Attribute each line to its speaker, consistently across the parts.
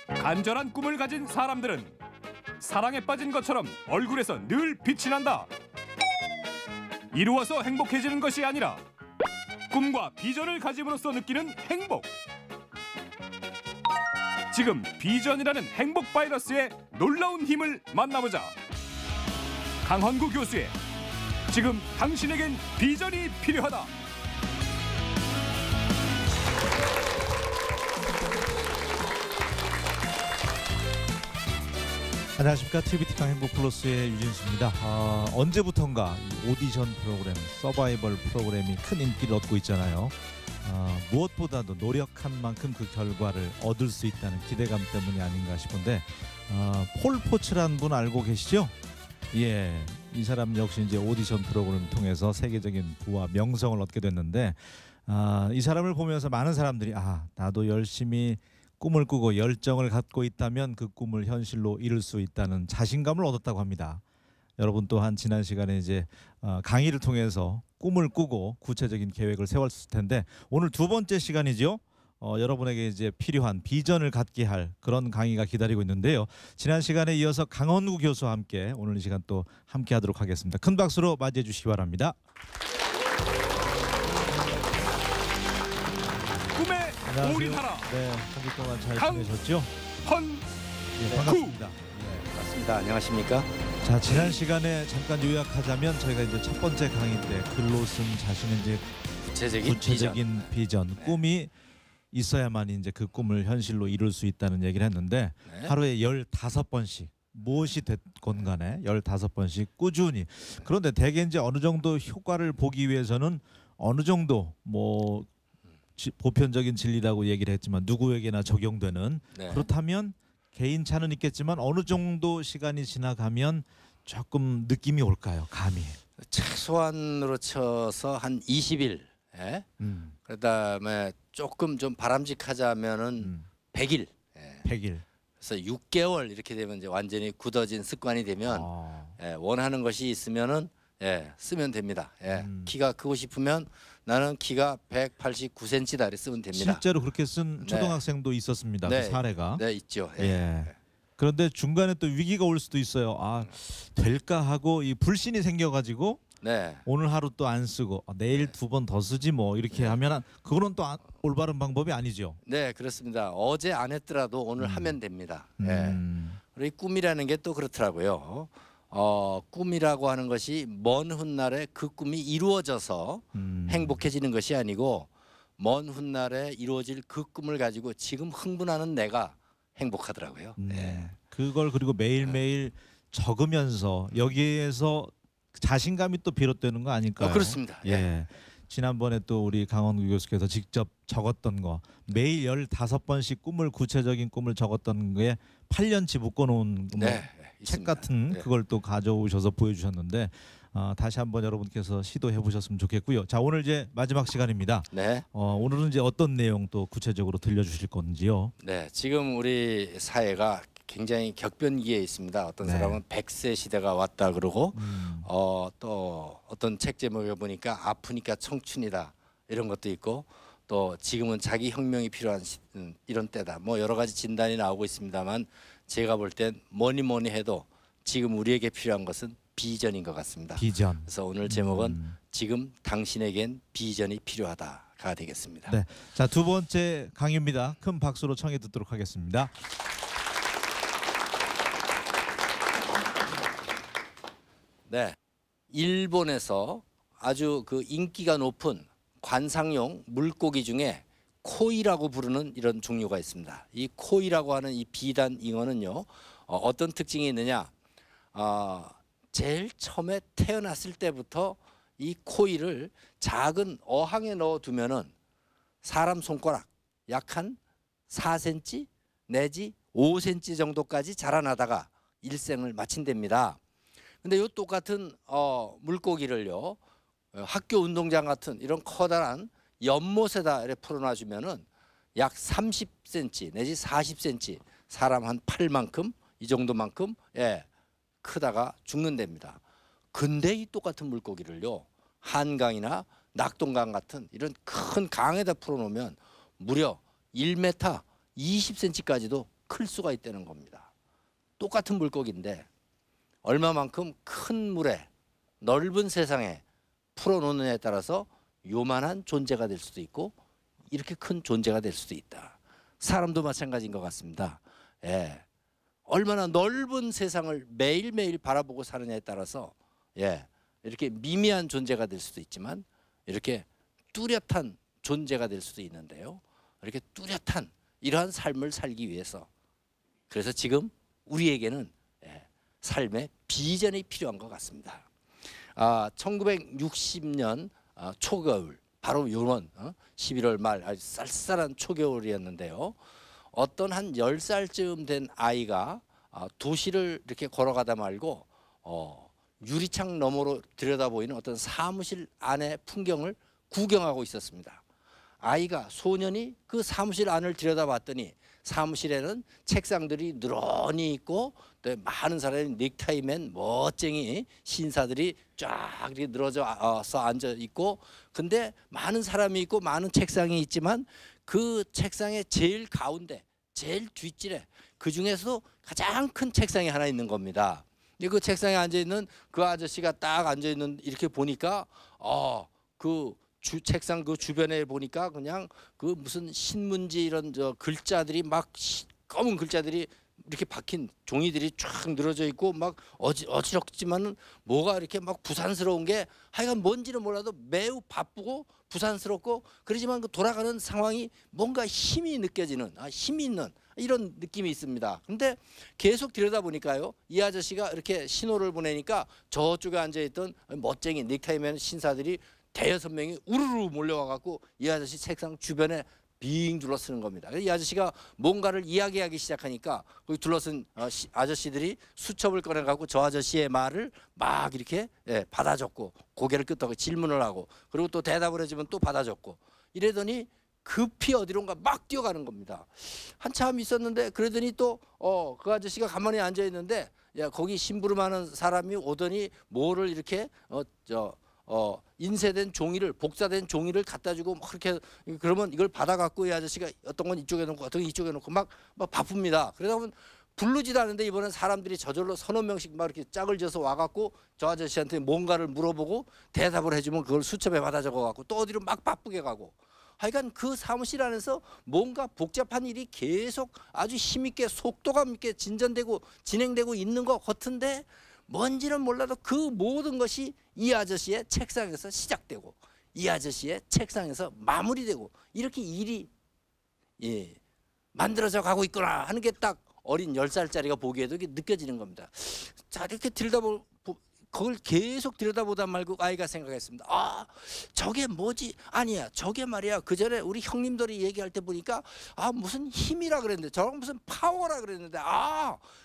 Speaker 1: 간절한 꿈을 가진 사람들은 사랑에 빠진 것처럼 얼굴에서 늘 빛이 난다. 이루어서 행복해지는 것이 아니라 꿈과 비전을 가짐으로써 느끼는 행복. 지금 비전이라는 행복 바이러스의 놀라운 힘을 만나보자. 강헌구 교수의 지금 당신에겐 비전이 필요하다.
Speaker 2: 안녕하십니까. TVT강 행복플러스의 유진수입니다. 언제부턴가 이 오디션 프로그램, 서바이벌 프로그램이 큰 인기를 얻고 있잖아요. 무엇보다도 노력한 만큼 그 결과를 얻을 수 있다는 기대감 때문이 아닌가 싶은데, 폴 포츠라는 분 알고 계시죠? 예, 이 사람 역시 이제 오디션 프로그램을 통해서 세계적인 부와 명성을 얻게 됐는데, 이 사람을 보면서 많은 사람들이 나도 열심히 꿈을 꾸고 열정을 갖고 있다면 그 꿈을 현실로 이룰 수 있다는 자신감을 얻었다고 합니다. 여러분 또한 지난 시간에 이제 강의를 통해서 꿈을 꾸고 구체적인 계획을 세웠을 텐데, 오늘 두 번째 시간이죠. 여러분에게 이제 필요한 비전을 갖게 할 그런 강의가 기다리고 있는데요. 지난 시간에 이어서 강헌구 교수와 함께 오늘 이 시간 또 함께 하도록 하겠습니다. 큰 박수로 맞이해 주시기 바랍니다.
Speaker 1: 꿈에 올인하라.
Speaker 2: 네, 한 주 동안 잘 지내셨죠?
Speaker 1: 네,
Speaker 2: 반갑습니다.
Speaker 3: 네, 맞습니다. 안녕하십니까?
Speaker 2: 자, 지난 시간에 잠깐 요약하자면 저희가 이제 첫 번째 강의 때 글로 쓴 자신의 이제 구체적인 비전, 꿈이 있어야만 이제 그 꿈을 현실로 이룰 수 있다는 얘기를 했는데,
Speaker 3: 네.
Speaker 2: 하루에 15번씩 무엇이 됐건 간에 15번씩 꾸준히. 그런데 대개 이제 어느 정도 효과를 보기 위해서는 어느 정도 뭐 보편적인 진리라고 얘기를 했지만 누구에게나 적용되는,
Speaker 3: 네.
Speaker 2: 그렇다면 개인차는 있겠지만 어느 정도 시간이 지나가면 조금 느낌이 올까요? 감이.
Speaker 3: 최소한으로 쳐서 한 20일. 예? 그다음에 조금 좀 바람직하자면은 100일. 예.
Speaker 2: 100일.
Speaker 3: 그래서 6개월 이렇게 되면 이제 완전히 굳어진 습관이 되면 예, 원하는 것이 있으면은 쓰면 됩니다. 예. 키가 크고 싶으면 나는 키가 189cm다 이렇게 쓰면 됩니다.
Speaker 2: 실제로 그렇게 쓴 초등학생도 있었습니다.
Speaker 3: 네.
Speaker 2: 그 사례가.
Speaker 3: 네, 있죠. 예.
Speaker 2: 예. 그런데 중간에 또 위기가 올 수도 있어요. 될까 하고 이 불신이 생겨가지고 오늘 하루 또 안 쓰고 내일 2번 더 쓰지 뭐 이렇게 하면 그거는 또 올바른 방법이 아니죠.
Speaker 3: 네, 그렇습니다. 어제 안 했더라도 오늘 하면 됩니다. 예. 그리고 이 꿈이라는 게 또 그렇더라고요. 꿈이라고 하는 것이 먼 훗날에 그 꿈이 이루어져서 행복해지는 것이 아니고, 먼 훗날에 이루어질 그 꿈을 가지고 지금 흥분하는 내가 행복하더라고요. 네.
Speaker 2: 그걸 그리고 매일매일 적으면서 여기에서 자신감이 또 비롯되는 거 아닐까요?
Speaker 3: 그렇습니다.
Speaker 2: 예. 지난번에 또 우리 강헌구 교수께서 직접 적었던 거, 매일 15번씩 구체적인 꿈을 적었던 게 8년치 묶어놓은 책 같은 그걸 또 가져오셔서 보여주셨는데, 다시 한번 여러분께서 시도해 보셨으면 좋겠고요. 자, 오늘 이제 마지막 시간입니다.
Speaker 3: 네.
Speaker 2: 오늘은 이제 어떤 내용 또 구체적으로 들려주실 건지요?
Speaker 3: 네, 지금 우리 사회가 굉장히 격변기에 있습니다. 어떤 사람은 100세 시대가 왔다 그러고, 또 어떤 책 제목에 보니까 아프니까 청춘이다 이런 것도 있고, 또 지금은 자기 혁명이 필요한 이런 때다. 뭐 여러 가지 진단이 나오고 있습니다만, 제가 볼 땐 뭐니 해도 지금 우리에게 필요한 것은 비전인 것 같습니다.
Speaker 2: 비전.
Speaker 3: 그래서 오늘 제목은 지금 당신에겐 비전이 필요하다가 되겠습니다.
Speaker 2: 네, 자, 두 번째 강의입니다. 큰 박수로 청해 듣도록 하겠습니다.
Speaker 3: 네, 일본에서 아주 그 인기가 높은 관상용 물고기 중에 코이라고 부르는 이런 종류가 있습니다. 이 코이라고 하는 이 비단 잉어는요, 어떤 특징이 있느냐? 제일 처음에 태어났을 때부터 이 코이를 작은 어항에 넣어두면은 사람 손가락 약 한 4cm 내지 5cm 정도까지 자라나다가 일생을 마친답니다. 근데 이 똑같은 물고기를요, 학교 운동장 같은 이런 커다란 연못에다 이렇게 풀어놔주면은 약 30cm 내지 40cm, 사람 한 팔만큼 이 정도만큼 크다가 죽는답니다. 근데 이 똑같은 물고기를요, 한강이나 낙동강 같은 이런 큰 강에다 풀어놓으면 무려 1m 20cm까지도 클 수가 있다는 겁니다. 똑같은 물고기인데 얼마만큼 큰 물에 넓은 세상에 풀어놓느냐에 따라서 요만한 존재가 될 수도 있고 이렇게 큰 존재가 될 수도 있다. 사람도 마찬가지인 것 같습니다. 예. 얼마나 넓은 세상을 매일매일 바라보고 사느냐에 따라서 예. 이렇게 미미한 존재가 될 수도 있지만 이렇게 뚜렷한 존재가 될 수도 있는데요. 이렇게 뚜렷한 이러한 삶을 살기 위해서 그래서 지금 우리에게는 예. 삶의 비전이 필요한 것 같습니다. 1960년 초겨울 바로 이런 11월 말 아주 쌀쌀한 초겨울이었는데요. 어떤 한 10살쯤 된 아이가 도시를 이렇게 걸어가다 말고 유리창 너머로 들여다보이는 어떤 사무실 안의 풍경을 구경하고 있었습니다. 아이가 소년이 그 사무실 안을 들여다봤더니 사무실에는 책상들이 늘어니 있고 또 많은 사람이 넥타이맨 멋쟁이 신사들이 쫙 이렇게 늘어져서 앉아 있고 근데 많은 사람이 있고 많은 책상이 있지만 그 책상의 제일 가운데 제일 뒷줄에 그 중에서도 가장 큰 책상이 하나 있는 겁니다. 근데 그 책상에 앉아 있는 그 아저씨가 딱 앉아 있는 이렇게 보니까 그 책상 그 주변에 보니까 그냥 그 무슨 신문지 이런 글자들이 막 검은 글자들이 이렇게 박힌 종이들이 쫙 늘어져 있고 막 어지럽지만은 뭐가 이렇게 막 부산스러운 게 하여간 뭔지는 몰라도 매우 바쁘고 부산스럽고 그러지만 그 돌아가는 상황이 뭔가 힘이 느껴지는 힘이 있는 이런 느낌이 있습니다. 근데 계속 들여다보니까요 이 아저씨가 이렇게 신호를 보내니까 저쪽에 앉아있던 멋쟁이 넥타이맨 신사들이 대여섯 명이 우르르 몰려와 갖고 이 아저씨 책상 주변에 빙 둘러쓰는 겁니다. 이 아저씨가 뭔가를 이야기하기 시작하니까 거기 둘러쓴 아저씨들이 수첩을 꺼내 갖고 저 아저씨의 말을 막 이렇게 받아줬고 고개를 끄덕고 질문을 하고 그리고 또 대답을 해주면 또 받아줬고 이러더니 급히 어디론가 막 뛰어가는 겁니다. 한참 있었는데 그러더니 또 그 아저씨가 가만히 앉아 있는데 야 거기 심부름하는 사람이 오더니 뭐를 이렇게 인쇄된 종이를 복사된 종이를 갖다 주고 막 그렇게 그러면 이걸 받아 갖고 이 아저씨가 어떤 건 이쪽에 놓고 어떤 건 이쪽에 놓고 막 바쁩니다. 그러다 보면 부르지도 않은데 이번엔 사람들이 저절로 서너 명씩 막 이렇게 짝을 져서 와 갖고 저 아저씨한테 뭔가를 물어보고 대답을 해주면 그걸 수첩에 받아 적어 갖고 또 어디로 막 바쁘게 가고 하여간 그 사무실 안에서 뭔가 복잡한 일이 계속 아주 힘있게 속도감 있게 진전되고 진행되고 있는 것 같은데 뭔지는 몰라도 그 모든 것이 이 아저씨의 책상에서 시작되고 이 아저씨의 책상에서 마무리되고 이렇게 일이 만들어져 가고 있구나 하는 게 딱 어린 10살짜리가 보기에도 이게 느껴지는 겁니다. 자 이렇게 그걸 계속 들여다보다 말고 아이가 생각했습니다. 저게 뭐지? 아니야 저게 말이야 그 전에 우리 형님들이 얘기할 때 보니까 무슨 힘이라 그랬는데 저런 무슨 파워라 그랬는데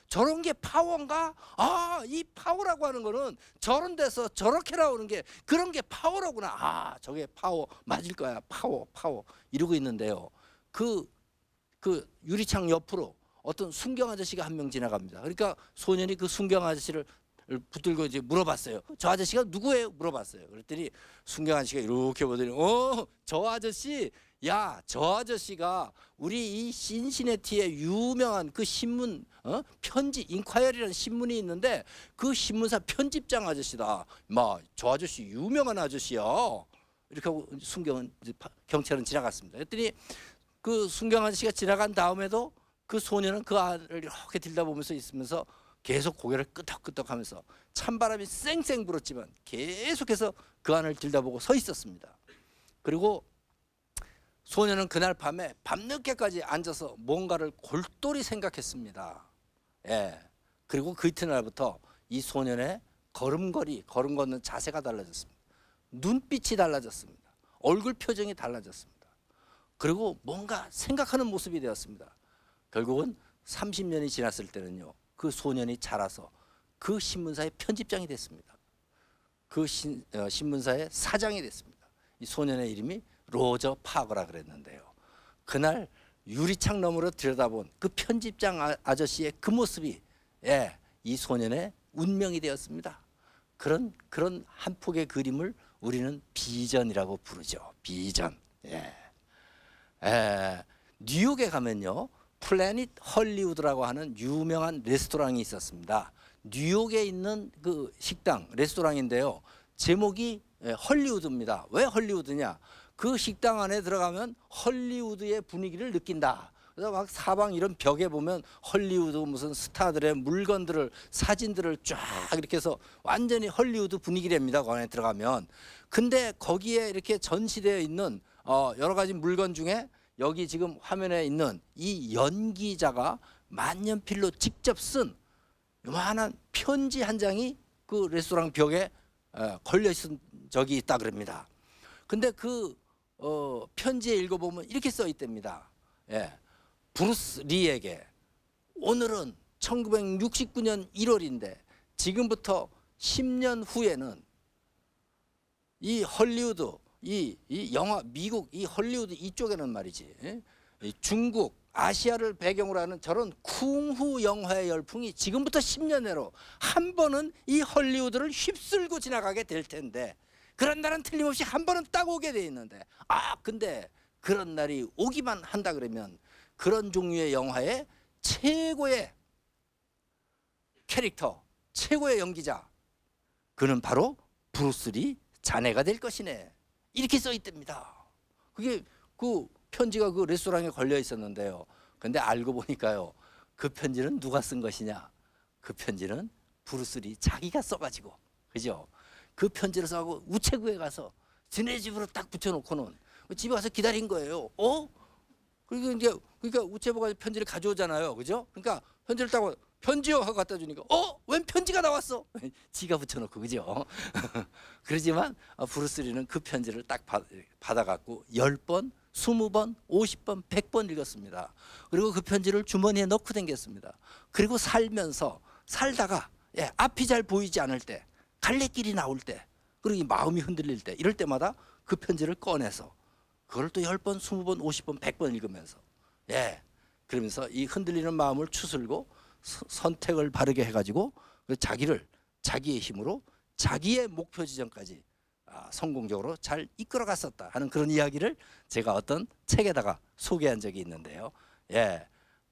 Speaker 3: 저런 게 파워인가? 이 파워라고 하는 거는 저런 데서 저렇게 나오는 게 그런 게 파워라구나. 저게 파워 맞을 거야. 파워 이러고 있는데요. 그 유리창 옆으로 어떤 순경 아저씨가 한 명 지나갑니다. 그러니까 소년이 그 순경 아저씨를 붙들고 이제 물어봤어요. 저 아저씨가 누구예요? 물어봤어요. 그랬더니 순경 아저씨가 이렇게 보더니 저 아저씨 저 아저씨가 우리 이 신시내티의 유명한 그 신문 편지 인콰이어리라는 신문이 있는데 그 신문사 편집장 아저씨다. 저 아저씨 유명한 아저씨야. 이렇게 하고 경찰은 지나갔습니다. 그랬더니 그 순경 아저씨가 지나간 다음에도 그 소년은 그 아를 이렇게 들여다보면서 있으면서 계속 고개를 끄덕끄덕하면서 찬바람이 쌩쌩 불었지만 계속해서 그 안을 들여다보고 서 있었습니다. 그리고 소년은 그날 밤에 밤늦게까지 앉아서 뭔가를 골똘히 생각했습니다. 그리고 그 이튿날부터 이 소년의 걸음 걷는 자세가 달라졌습니다. 눈빛이 달라졌습니다. 얼굴 표정이 달라졌습니다. 그리고 뭔가 생각하는 모습이 되었습니다. 결국은 30년이 지났을 때는요. 그 소년이 자라서 그 신문사의 편집장이 됐습니다. 그 신문사의 사장이 됐습니다. 이 소년의 이름이 로저 파거라 그랬는데요. 그날 유리창 너머로 들여다본 그 편집장 아저씨의 그 모습이 이 소년의 운명이 되었습니다. 그런 한 폭의 그림을 우리는 비전이라고 부르죠. 비전. 뉴욕에 가면요. 플래닛 헐리우드라고 하는 유명한 레스토랑이 있었습니다. 뉴욕에 있는 그 식당 레스토랑인데요. 제목이 헐리우드입니다. 왜 헐리우드냐? 그 식당 안에 들어가면 헐리우드의 분위기를 느낀다. 그래서 막 사방 이런 벽에 보면 헐리우드 무슨 스타들의 물건들을 사진들을 쫙 이렇게 해서 완전히 헐리우드 분위기랍니다. 그 안에 들어가면. 근데 거기에 이렇게 전시되어 있는 여러 가지 물건 중에 여기 지금 화면에 있는 이 연기자가 만년필로 직접 쓴 요만한 편지 한 장이 그 레스토랑 벽에 걸려 있은 적이 있다 그럽니다. 근데 그 편지에 읽어보면 이렇게 써 있답니다. 예. 브루스 리에게 오늘은 1969년 1월인데 지금부터 10년 후에는 이 헐리우드 이 영화 미국 이 헐리우드 이쪽에는 말이지 이 중국 아시아를 배경으로 하는 저런 쿵후 영화의 열풍이 지금부터 10년 내로 한 번은 이 헐리우드를 휩쓸고 지나가게 될 텐데 그런 날은 틀림없이 한 번은 딱 오게 돼 있는데 근데 그런 날이 오기만 한다 그러면 그런 종류의 영화의 최고의 캐릭터 최고의 연기자 그는 바로 브루스 리 자네가 될 것이네 이렇게 써 있답니다. 그게 그 편지가 그 레스토랑에 걸려 있었는데요. 근데 알고 보니까요. 그 편지는 누가 쓴 것이냐? 그 편지는 브루스 리 자기가 써가지고 그죠? 그 편지를 써고 우체국에 가서 지네 집으로 딱 붙여놓고는 집에 와서 기다린 거예요. 그러니까 우체부가 편지를 가져오잖아요. 그죠? 그러니까 편지를 따고 편지요 하고 갖다 주니까 웬 편지가 나왔어? 지가 붙여놓고 그죠? 그러지만 브루스 리는 그 편지를 딱 받아갖고 10번, 20번, 50번, 100번 읽었습니다. 그리고 그 편지를 주머니에 넣고 다녔습니다. 그리고 살다가 앞이 잘 보이지 않을 때 갈래길이 나올 때 그리고 마음이 흔들릴 때 이럴 때마다 그 편지를 꺼내서 그걸 또 10번, 20번, 50번, 100번 읽으면서 그러면서 이 흔들리는 마음을 추스르고 선택을 바르게 해가지고 자기의 힘으로 자기의 목표 지점까지 성공적으로 잘 이끌어 갔었다 하는 그런 이야기를 제가 어떤 책에다가 소개한 적이 있는데요.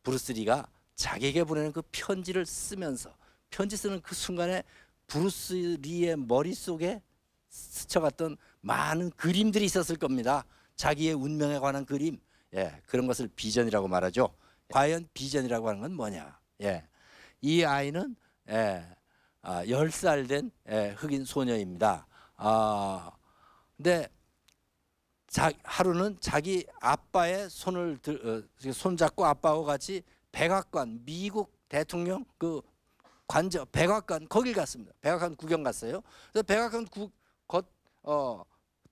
Speaker 3: 브루스 리가 자기에게 보내는 그 편지를 쓰면서 편지 쓰는 그 순간에 브루스 리의 머릿속에 스쳐갔던 많은 그림들이 있었을 겁니다. 자기의 운명에 관한 그림 그런 것을 비전이라고 말하죠. 과연 비전이라고 하는 건 뭐냐? 이 아이는 10살 된 흑인 소녀입니다. 근데 하루는 자기 아빠의 손잡고 아빠하고 같이 백악관 미국 대통령 그 관저 백악관 거길 갔습니다. 백악관 구경 갔어요. 그래서 백악관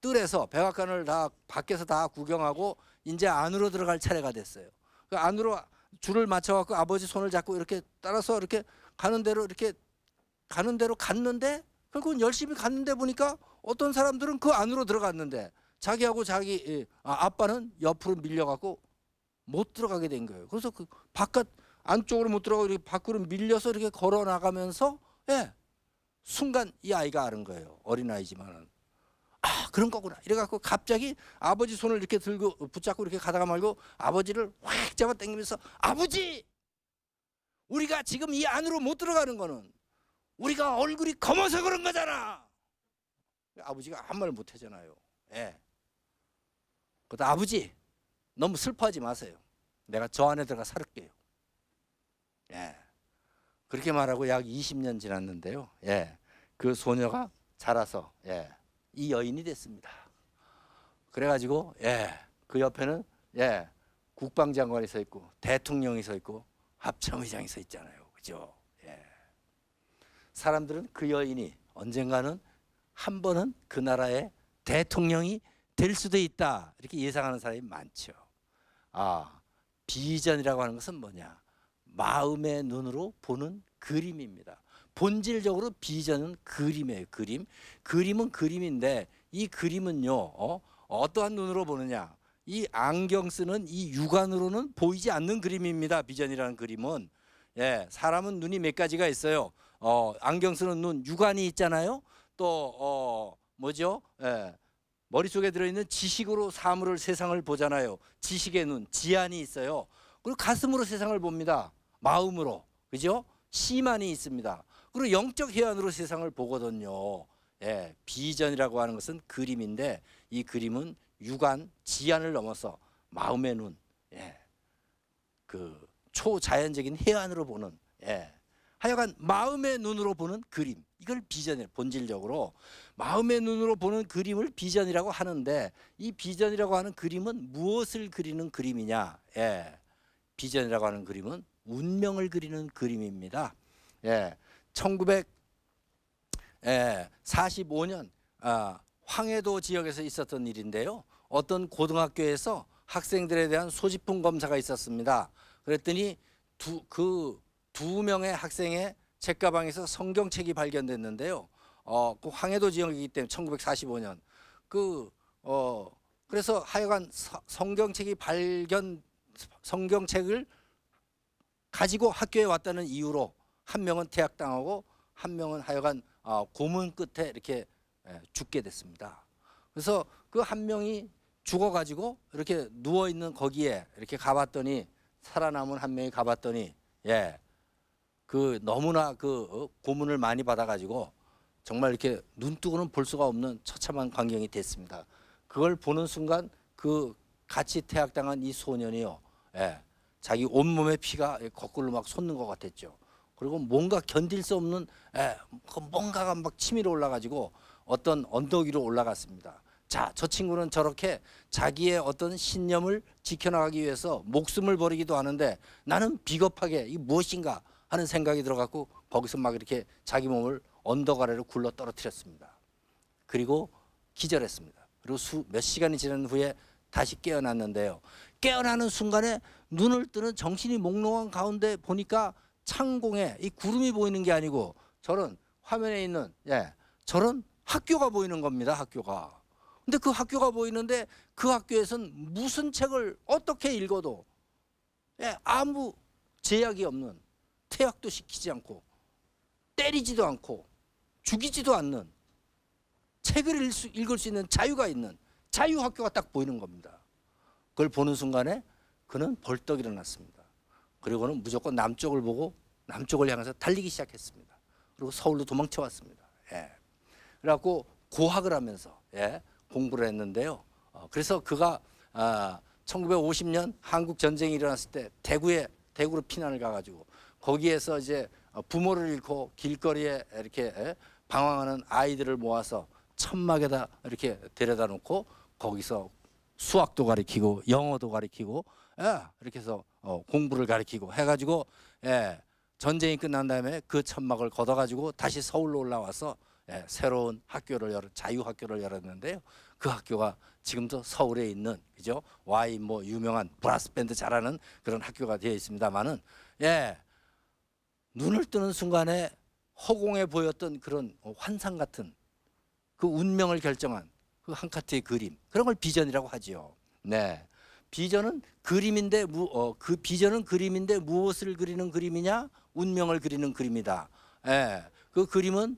Speaker 3: 뜰에서 백악관을 다 밖에서 다 구경하고 이제 안으로 들어갈 차례가 됐어요. 그 안으로 줄을 맞춰갖고 아버지 손을 잡고 이렇게 따라서 이렇게 가는 대로 갔는데 결국은 열심히 갔는데 보니까 어떤 사람들은 그 안으로 들어갔는데 자기하고 자기 아빠는 옆으로 밀려갖고 못 들어가게 된 거예요. 그래서 그 바깥 안쪽으로 못 들어가고 이렇게 밖으로 밀려서 이렇게 걸어 나가면서 순간 이 아이가 아는 거예요. 어린아이지만은 그런 거구나. 이래갖고 갑자기 아버지 손을 이렇게 들고 붙잡고 이렇게 가다가 말고 아버지를 확 잡아 당기면서 아버지! 우리가 지금 이 안으로 못 들어가는 거는 우리가 얼굴이 검어서 그런 거잖아. 아버지가 아무 말 못 하잖아요. 그것도 아버지 너무 슬퍼하지 마세요. 내가 저 안에 들어가 살을게요. 그렇게 말하고 약 20년 지났는데요. 그 소녀가 자라서 이 여인이 됐습니다. 그래가지고 그 옆에는 국방장관이 서 있고 대통령이 서 있고 합참의장이 서 있잖아요. 그죠? 사람들은 그 여인이 언젠가는 한 번은 그 나라의 대통령이 될 수도 있다 이렇게 예상하는 사람이 많죠. 비전이라고 하는 것은 뭐냐? 마음의 눈으로 보는 그림입니다. 본질적으로 비전은 그림이에요. 그림은 그림인데 이 그림은요 어떠한 눈으로 보느냐? 이 안경 쓰는 이 육안으로는 보이지 않는 그림입니다. 비전이라는 그림은 사람은 눈이 몇 가지가 있어요. 안경 쓰는 눈 육안이 있잖아요. 또 뭐죠? 머릿속에 들어있는 지식으로 사물을 세상을 보잖아요. 지식의 눈 지안이 있어요. 그리고 가슴으로 세상을 봅니다. 마음으로. 그죠? 시만이 있습니다. 그리고 영적 해안으로 세상을 보거든요. 예, 비전이라고 하는 것은 그림인데 이 그림은 육안, 지안을 넘어서 마음의 눈, 예, 그 초자연적인 해안으로 보는, 예, 하여간 마음의 눈으로 보는 그림, 이걸 비전이에요. 본질적으로 마음의 눈으로 보는 그림을 비전이라고 하는데 이 비전이라고 하는 그림은 무엇을 그리는 그림이냐? 예, 비전이라고 하는 그림은 운명을 그리는 그림입니다. 예, 1945년 황해도 지역에서 있었던 일인데요. 어떤 고등학교에서 학생들에 대한 소지품 검사가 있었습니다. 그랬더니 두 명의 학생의 책가방에서 성경책이 발견됐는데요. 그 황해도 지역이기 때문에 1945년 그래서 하여간 성경책을 가지고 학교에 왔다는 이유로 한 명은 퇴학당하고 한 명은 하여간 고문 끝에 이렇게 죽게 됐습니다. 그래서 그 한 명이 죽어가지고 이렇게 누워 있는 거기에 이렇게 가봤더니 살아남은 한 명이 가봤더니 예, 그 너무나 그 고문을 많이 받아가지고 정말 이렇게 눈뜨고는 볼 수가 없는 처참한 광경이 됐습니다. 그걸 보는 순간 그 같이 퇴학당한 이 소년이요, 예, 자기 온몸의 피가 거꾸로 막 솟는 것 같았죠. 그리고 뭔가 견딜 수 없는 뭔가가 막 치밀어 올라가지고 어떤 언덕 위로 올라갔습니다. 자, 저 친구는 저렇게 자기의 어떤 신념을 지켜나가기 위해서 목숨을 버리기도 하는데 나는 비겁하게 이게 무엇인가 하는 생각이 들어갖고 거기서 막 이렇게 자기 몸을 언덕 아래로 굴러 떨어뜨렸습니다. 그리고 기절했습니다. 그리고 몇 시간이 지난 후에 다시 깨어났는데요. 깨어나는 순간에 눈을 뜨는 정신이 몽롱한 가운데 보니까 창공에 이 구름이 보이는 게 아니고 저런 화면에 있는 저런 학교가 보이는 겁니다. 학교가. 근데 그 학교가 보이는데 그 학교에선 무슨 책을 어떻게 읽어도 아무 제약이 없는, 퇴학도 시키지 않고 때리지도 않고 죽이지도 않는, 책을 읽을 수 있는 자유가 있는 자유학교가 딱 보이는 겁니다. 그걸 보는 순간에 그는 벌떡 일어났습니다. 그리고는 무조건 남쪽을 보고 남쪽을 향해서 달리기 시작했습니다. 그리고 서울로 도망쳐 왔습니다. 그래갖고 고학을 하면서 공부를 했는데요. 그래서 그가 1950년 한국 전쟁이 일어났을 때 대구로 피난을 가가지고 거기에서 이제 부모를 잃고 길거리에 이렇게 방황하는 아이들을 모아서 천막에다 이렇게 데려다 놓고 거기서 수학도 가르치고 영어도 가르치고 이렇게 해서 공부를 가르치고 해가지고 전쟁이 끝난 다음에 그 천막을 걷어가지고 다시 서울로 올라와서 새로운 학교를 자유학교를 열었는데요. 그 학교가 지금도 서울에 있는 그죠? Y 뭐 유명한 브라스 밴드 잘하는 그런 학교가 되어 있습니다만은 눈을 뜨는 순간에 허공에 보였던 그런 환상 같은 그 운명을 결정한 그 한 카트의 그림, 그런 걸 비전이라고 하지요. 비전은 그림인데 그 비전은 그림인데 무엇을 그리는 그림이냐? 운명을 그리는 그림이다. 그 그림은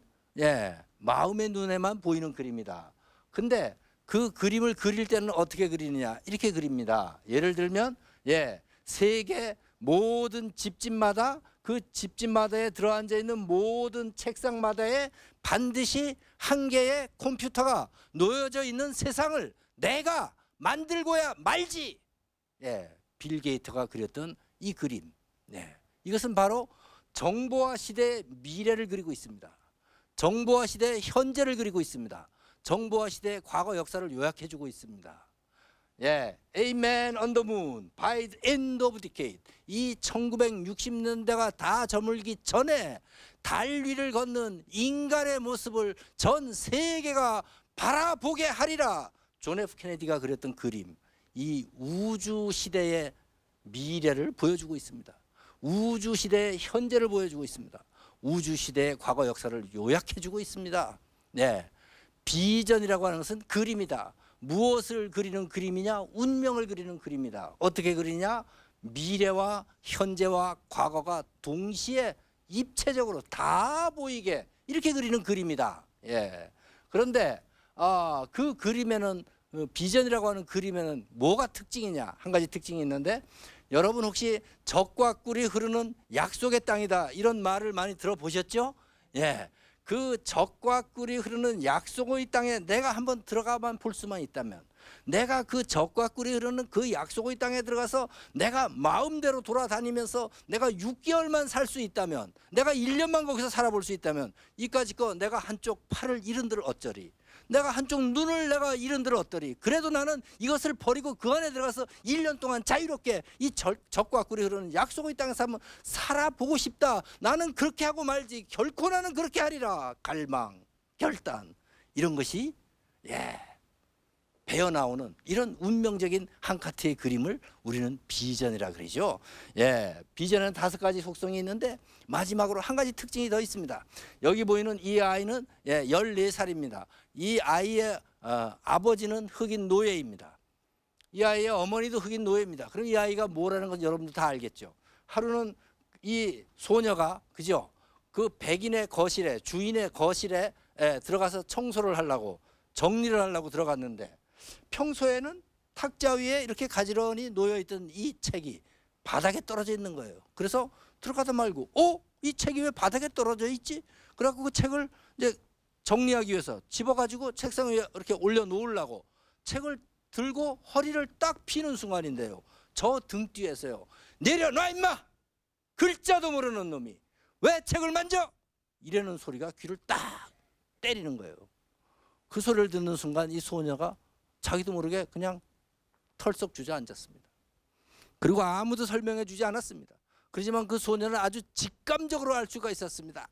Speaker 3: 마음의 눈에만 보이는 그림이다. 근데 그 그림을 그릴 때는 어떻게 그리느냐? 이렇게 그립니다. 예를 들면 세계 모든 집집마다 그 집집마다에 들어앉아 있는 모든 책상마다에 반드시 한 개의 컴퓨터가 놓여져 있는 세상을 내가 만들고야 말지. 빌 게이트가 그렸던 이 그림. 이것은 바로 정보화 시대의 미래를 그리고 있습니다. 정보화 시대의 현재를 그리고 있습니다. 정보화 시대의 과거 역사를 요약해주고 있습니다. A man on the moon by the end of decade. 이 1960년대가 다 저물기 전에 달 위를 걷는 인간의 모습을 전 세계가 바라보게 하리라. 존 F 케네디가 그렸던 그림. 이 우주 시대의 미래를 보여주고 있습니다. 우주 시대의 현재를 보여주고 있습니다. 우주 시대의 과거 역사를 요약해주고 있습니다. 비전이라고 하는 것은 그림이다. 무엇을 그리는 그림이냐? 운명을 그리는 그림이다. 어떻게 그리냐? 미래와 현재와 과거가 동시에 입체적으로 다 보이게 이렇게 그리는 그림이다. 그런데 그 그림에는 비전이라고 하는 그림에는 뭐가 특징이냐? 한 가지 특징이 있는데 여러분 혹시 적과 꿀이 흐르는 약속의 땅이다 이런 말을 많이 들어보셨죠? 예, 그 적과 꿀이 흐르는 약속의 땅에 내가 한번 들어가만 볼 수만 있다면, 내가 그 적과 꿀이 흐르는 그 약속의 땅에 들어가서 내가 마음대로 돌아다니면서 내가 6개월만 살 수 있다면, 내가 1년만 거기서 살아볼 수 있다면, 이까짓거 내가 한쪽 팔을 잃은들 어쩌리, 내가 한쪽 눈을 내가 잃은들 어떠리. 그래도 나는 이것을 버리고 그 안에 들어가서 1년 동안 자유롭게 이 적과 꿀이 흐르는 약속의 땅에서 한번 살아보고 싶다. 나는 그렇게 하고 말지. 결코 나는 그렇게 하리라. 갈망, 결단, 이런 것이 배어 나오는 이런 운명적인 한 카트의 그림을 우리는 비전이라 그러죠. 비전에는 5가지 속성이 있는데 마지막으로 한 가지 특징이 더 있습니다. 여기 보이는 이 아이는 14살입니다. 이 아이의 아버지는 흑인 노예입니다. 이 아이의 어머니도 흑인 노예입니다. 그럼 이 아이가 뭐라는 건 여러분들 다 알겠죠. 하루는 이 소녀가 그죠? 그 백인의 거실에, 주인의 거실에 들어가서 청소를 하려고, 정리를 하려고 들어갔는데, 평소에는 탁자 위에 이렇게 가지런히 놓여있던 이 책이 바닥에 떨어져 있는 거예요. 그래서 들어가다 말고 이 책이 왜 바닥에 떨어져 있지? 그래갖고 그 책을 이제 정리하기 위해서 집어가지고 책상 위에 이렇게 올려놓으려고 책을 들고 허리를 딱 피는 순간인데요, 저 등 뒤에서요, 내려놔 임마! 글자도 모르는 놈이 왜 책을 만져? 이러는 소리가 귀를 딱 때리는 거예요. 그 소리를 듣는 순간 이 소녀가 자기도 모르게 그냥 털썩 주저앉았습니다. 그리고 아무도 설명해 주지 않았습니다. 그렇지만 그 소녀는 아주 직감적으로 알 수가 있었습니다.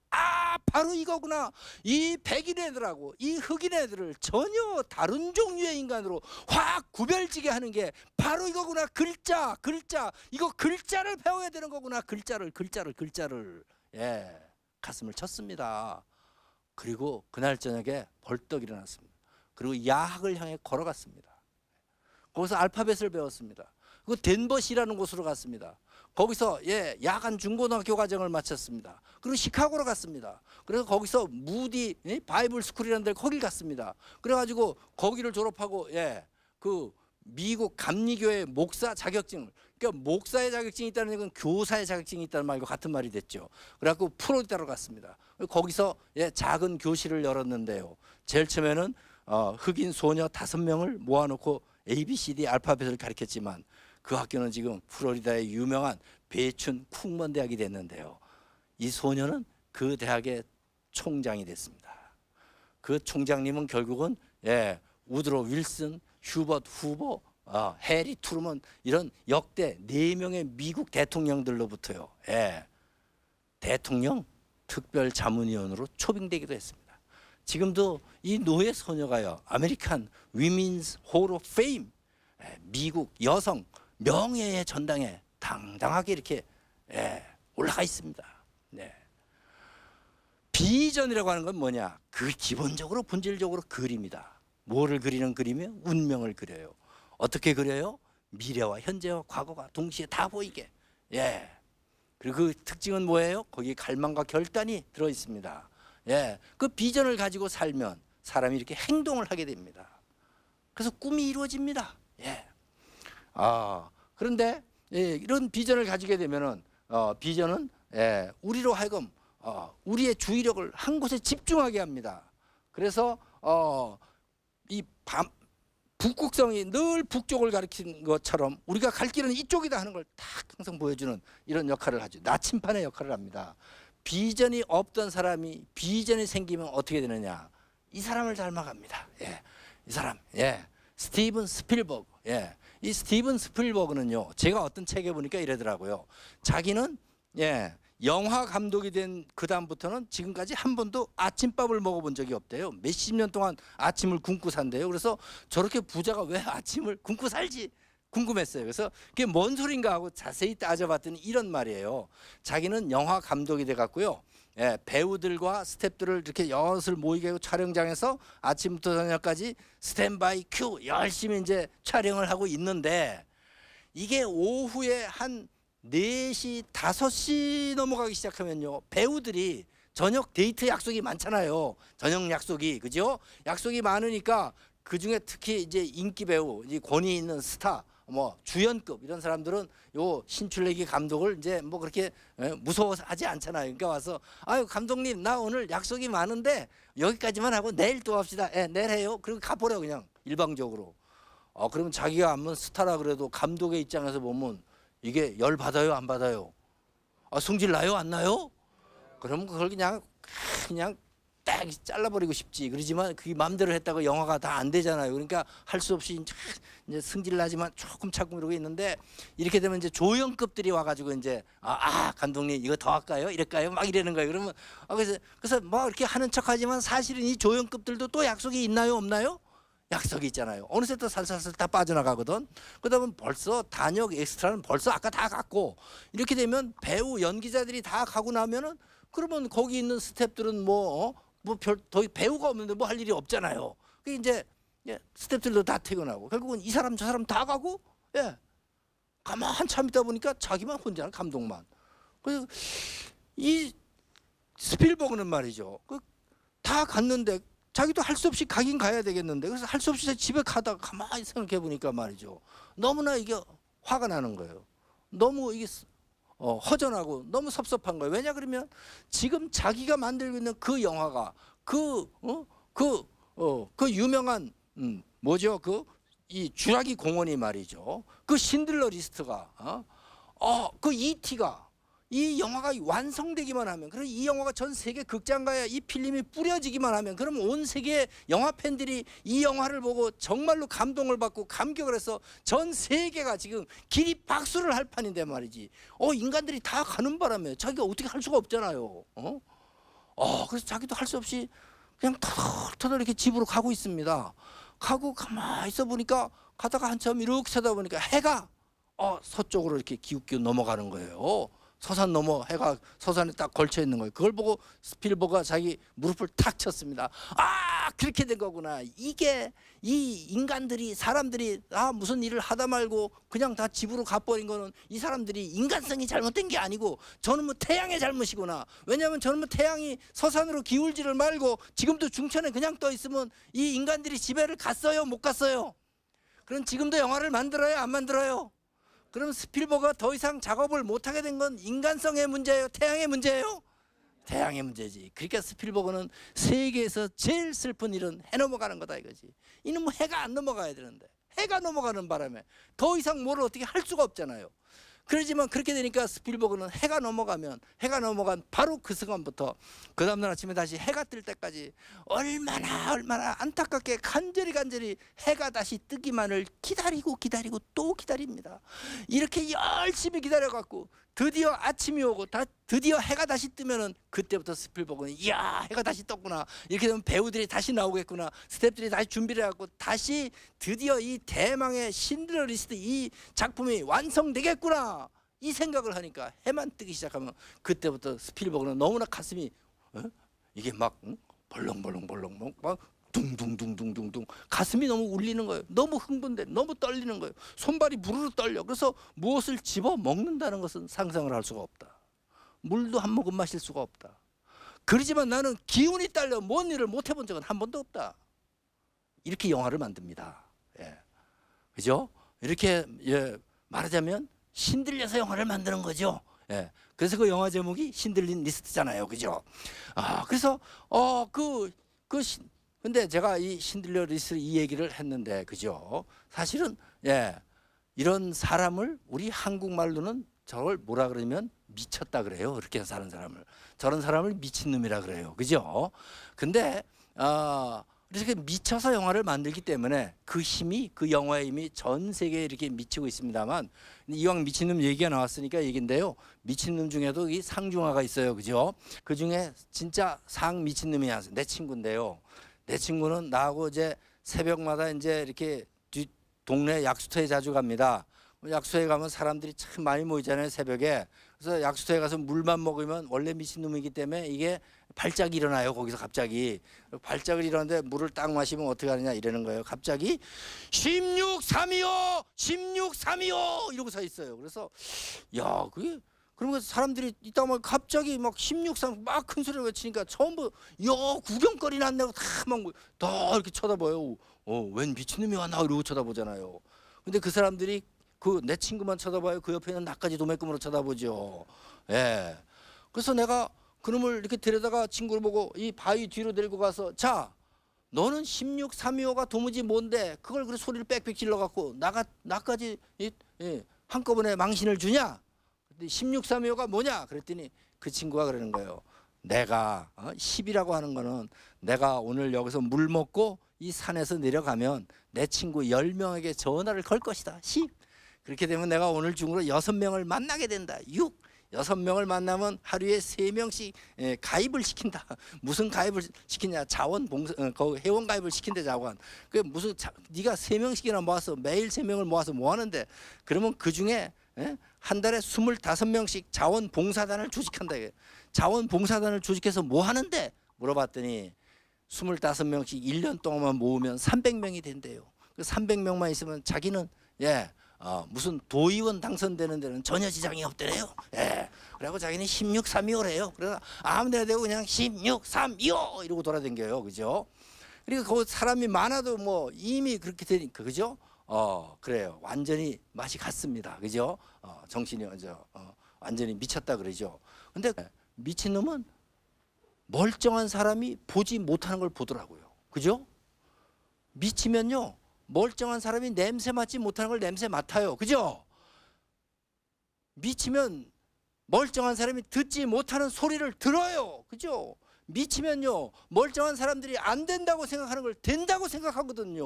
Speaker 3: 바로 이거구나. 이 백인 애들하고 이 흑인 애들을 전혀 다른 종류의 인간으로 확 구별지게 하는 게 바로 이거구나. 글자. 이거 글자를 배워야 되는 거구나. 글자를. 가슴을 쳤습니다. 그리고 그날 저녁에 벌떡 일어났습니다. 그리고 야학을 향해 걸어갔습니다. 거기서 알파벳을 배웠습니다. 그리고 덴버시라는 곳으로 갔습니다. 거기서 야간 중고등학교 과정을 마쳤습니다. 그리고 시카고로 갔습니다. 그래서 거기서 무디 바이블 스쿨이라는 데 거길 갔습니다. 그래가지고 거기를 졸업하고 그 미국 감리교회 목사 자격증을, 그러니까 목사의 자격증이 있다는 건 교사의 자격증이 있다는 말과 같은 말이 됐죠. 그래갖고 프로리다로 갔습니다. 거기서 작은 교실을 열었는데요, 제일 처음에는 흑인 소녀 5명을 모아놓고 ABCD 알파벳을 가르쳤지만 그 학교는 지금 플로리다의 유명한 베춘 쿵먼 대학이 됐는데요, 이 소녀는 그 대학의 총장이 됐습니다. 그 총장님은 결국은 우드로 윌슨, 휴버트 후보, 해리 트루먼, 이런 역대 4명의 미국 대통령들로부터요 대통령 특별자문위원으로 초빙되기도 했습니다. 지금도 이 노예 소녀가요, 아메리칸 위민스 홀 오브 페임, 미국 여성 명예의 전당에 당당하게 이렇게 올라가 있습니다. 비전이라고 하는 건 뭐냐? 그 기본적으로 본질적으로 그림이다. 뭐를 그리는 그림이에요? 운명을 그려요. 어떻게 그려요? 미래와 현재와 과거가 동시에 다 보이게. 그리고 그 특징은 뭐예요? 거기에 갈망과 결단이 들어 있습니다. 그 비전을 가지고 살면 사람이 이렇게 행동을 하게 됩니다. 그래서 꿈이 이루어집니다. 그런데 이런 비전을 가지게 되면은 비전은 우리로 하여금 우리의 주의력을 한 곳에 집중하게 합니다. 그래서 이 북극성이 늘 북쪽을 가리키는 것처럼 우리가 갈 길은 이쪽이다 하는 걸 딱 항상 보여주는 이런 역할을 하죠. 나침판의 역할을 합니다. 비전이 없던 사람이 비전이 생기면 어떻게 되느냐? 이 사람을 닮아갑니다. 이 사람, 스티븐 스필버그. 이 스티븐 스필버그는요, 제가 어떤 책에 보니까 이러더라고요. 자기는 영화 감독이 된 그 다음부터는 지금까지 한 번도 아침밥을 먹어본 적이 없대요. 몇십 년 동안 아침을 굶고 산대요. 그래서 저렇게 부자가 왜 아침을 굶고 살지 궁금했어요. 그래서 그게 뭔 소린가 하고 자세히 따져봤더니 이런 말이에요. 자기는 영화 감독이 돼 갖고요, 배우들과 스태프들을 이렇게 여럿을 모이게 하고 촬영장에서 아침부터 저녁까지 스탠바이 큐 열심히 이제 촬영을 하고 있는데, 이게 오후에 한 4시, 5시 넘어가기 시작하면요, 배우들이 저녁 데이트 약속이 많잖아요. 저녁 약속이, 그죠? 약속이 많으니까 그 중에 특히 이제 인기 배우, 이제 권위 있는 스타, 뭐 주연급 이런 사람들은 요 신출내기 감독을 이제 뭐 그렇게 무서워하지 않잖아요. 그러니까 와서 아유 감독님 나 오늘 약속이 많은데 여기까지만 하고 내일 또 합시다. 예, 내일 해요. 그리고 가버려 그냥 일방적으로. 그러면 자기가 한번 스타라 그래도 감독의 입장에서 보면 이게 열 받아요 안 받아요? 성질 나요 안 나요? 그러면 그걸 그냥 딱 잘라버리고 싶지. 그러지만 그게 마음대로 했다고 영화가 다 안 되잖아요. 그러니까 할 수 없이 이제 승질 나지만 조금 참고 이러고 있는데 이렇게 되면 이제 조연급들이 와가지고 이제 감독님 이거 더 할까요? 이럴까요? 막 이러는 거예요. 그러면 그래서 뭐 이렇게 하는 척하지만 사실은 이 조연급들도 또 약속이 있나요 없나요? 약속이 있잖아요. 어느새 또 살살살 다 빠져나가거든. 그러다 보면 벌써 단역 엑스트라는 벌써 아까 다 갔고 이렇게 되면 배우 연기자들이 다 가고 나면은 그러면 거기 있는 스태프들은 뭐 별 더 배우가 없는데 뭐 할 일이 없잖아요. 그 이제 스태프들도 다 퇴근하고 결국은 이 사람 저 사람 다 가고 가만 한참 있다 보니까 자기만 혼자는 감독만. 그래서 이 스필버그는 말이죠. 다 갔는데 자기도 할 수 없이 가긴 가야 되겠는데 그래서 할 수 없이 집에 가다가 가만히 생각해 보니까 말이죠. 너무나 이게 화가 나는 거예요. 너무 이게 허전하고 너무 섭섭한 거예요. 왜냐 그러면 지금 자기가 만들고 있는 그 영화가 그 유명한 뭐죠? 이 쥐라기 공원이 말이죠. 그 신들러 리스트가 그 E.T.가 이 영화가 완성되기만 하면 그리고 이 영화가 전 세계 극장가에 이 필름이 뿌려지기만 하면 그럼 온 세계 영화 팬들이 이 영화를 보고 정말로 감동을 받고 감격을 해서 전 세계가 지금 길이 박수를 할 판인데 말이지. 인간들이 다 가는 바람에 자기가 어떻게 할 수가 없잖아요. 그래서 자기도 할 수 없이 그냥 터덜터덜 이렇게 집으로 가고 있습니다. 가고 가만히 있어 보니까 가다가 한참 이렇게 쳐다보니까 해가 서쪽으로 이렇게 기웃기웃 넘어가는 거예요. 서산 넘어 해가 서산에 딱 걸쳐 있는 거예요. 그걸 보고 스필버그가 자기 무릎을 탁 쳤습니다. 그렇게 된 거구나. 이게 이 인간들이 사람들이 무슨 일을 하다 말고 그냥 다 집으로 가버린 거는 이 사람들이 인간성이 잘못된 게 아니고 저는 뭐 태양의 잘못이구나. 왜냐하면 저는 뭐 태양이 서산으로 기울지를 말고 지금도 중천에 그냥 떠 있으면 이 인간들이 집에를 갔어요 못 갔어요? 그럼 지금도 영화를 만들어요 안 만들어요? 그럼 스필버그가 더 이상 작업을 못하게 된 건 인간성의 문제예요? 태양의 문제예요? 태양의 문제지. 그러니까 스필버그는 세계에서 제일 슬픈 일은 해 넘어가는 거다 이거지. 이놈 해가 안 넘어가야 되는데 해가 넘어가는 바람에 더 이상 뭘 어떻게 할 수가 없잖아요. 그러지만 그렇게 되니까 스필버그는 해가 넘어간 바로 그 순간부터 그 다음날 아침에 다시 해가 뜰 때까지 얼마나 안타깝게 간절히 해가 다시 뜨기만을 기다리고 또 기다립니다. 이렇게 열심히 기다려갖고 드디어 아침이 오고 드디어 해가 다시 뜨면은 그때부터 스필버그는 이야 해가 다시 떴구나. 이렇게 되면 배우들이 다시 나오겠구나. 스태프들이 다시 준비를 해갖고 다시 드디어 이 대망의 신들러 리스트 이 작품이 완성되겠구나. 이 생각을 하니까 해만 뜨기 시작하면 그때부터 스필버그는 너무나 가슴이 이게 막 벌렁벌렁 막 둥둥둥둥둥둥 가슴이 너무 울리는 거예요. 너무 흥분돼 너무 떨리는 거예요. 손발이 부르르 떨려. 그래서 무엇을 집어 먹는다는 것은 상상을 할 수가 없다. 물도 한 모금 마실 수가 없다. 그러지만 나는 기운이 딸려 뭔 일을 못 해본 적은 한 번도 없다. 이렇게 영화를 만듭니다. 그죠? 이렇게 말하자면 신들려서 영화를 만드는 거죠. 그래서 그 영화 제목이 신들린 리스트잖아요. 그죠? 그래서 근데 제가 이 신들러 리스트 이 얘기를 했는데 그죠? 사실은 이런 사람을 우리 한국말로는 저걸 뭐라 그러면 미쳤다 그래요. 그렇게 사는 사람을 저런 사람을 미친놈이라 그래요. 그죠? 근데 이렇게 미쳐서 영화를 만들기 때문에 그 힘이 그 영화의 힘이 전 세계에 이렇게 미치고 있습니다만 이왕 미친놈 얘기가 나왔으니까 얘긴데요. 미친놈 중에도 이 상중하가 있어요. 그죠? 그 중에 진짜 상 미친놈이 나왔어요. 내 친구인데요. 내 친구는 나하고 이제 새벽마다 이제 이렇게 동네 약수터에 자주 갑니다. 약수터에 가면 사람들이 참 많이 모이잖아요, 새벽에. 그래서 약수터에 가서 물만 먹으면 원래 미친놈이기 때문에 이게 발작이 일어나요. 거기서 갑자기 발작을 일어나는데 물을 딱 마시면 어떻게 하느냐 이러는 거예요. 갑자기 16325 16325 이러고 서 있어요. 그래서 야 그게 그러면 사람들이 이따 막 갑자기 막 163 막 큰 소리를 외치니까 전부 구경거리나 안 내고 다 이렇게 쳐다봐요. 웬 미친놈이 왔나 이러고 쳐다보잖아요. 근데 그 사람들이 그 내 친구만 쳐다봐요. 그 옆에 있는 나까지 도매금으로 쳐다보죠. 예. 그래서 내가 그놈을 이렇게 데려다가 친구를 보고 이 바위 뒤로 데리고 가서 자, 너는 16325가 도무지 뭔데 그걸 그래 소리를 빽빽 질러갖고 나까지 한꺼번에 망신을 주냐? 16325가 뭐냐? 그랬더니 그 친구가 그러는 거예요. 내가 10이라고 하는 거는 내가 오늘 여기서 물 먹고 이 산에서 내려가면 내 친구 10명에게 전화를 걸 것이다. 10. 그렇게 되면 내가 오늘 중으로 6명을 만나게 된다. 6. 6명을 만나면 하루에 3명씩 가입을 시킨다. 무슨 가입을 시키냐? 자원봉사, 회원 가입을 시킨대 자원. 그 무슨 네가 3명씩이나 모아서 매일 3명을 모아서 뭐 하는데? 그러면 그 중에 한 달에 25명씩 자원봉사단을 조직한다. 자원봉사단을 조직해서 뭐 하는데? 물어봤더니 25명씩 1년 동안만 모으면 300명이 된대요. 그 300명만 있으면 자기는 무슨 도의원 당선되는 데는 전혀 지장이 없더래요. 그래고 자기는 16325래요. 그래서 아무 데나 대고 그냥 16325 이러고 돌아다녀요. 그죠? 그러니까 그 사람이 많아도 뭐 이미 그렇게 되니까 그죠? 그래요. 완전히 맛이 갔습니다. 그죠? 정신이 완전히 미쳤다 그러죠. 근데 미친 놈은 멀쩡한 사람이 보지 못하는 걸 보더라고요. 그죠? 미치면요. 멀쩡한 사람이 냄새 맡지 못하는 걸 냄새 맡아요. 그죠? 미치면 멀쩡한 사람이 듣지 못하는 소리를 들어요. 그죠? 미치면요. 멀쩡한 사람들이 안 된다고 생각하는 걸 된다고 생각하거든요.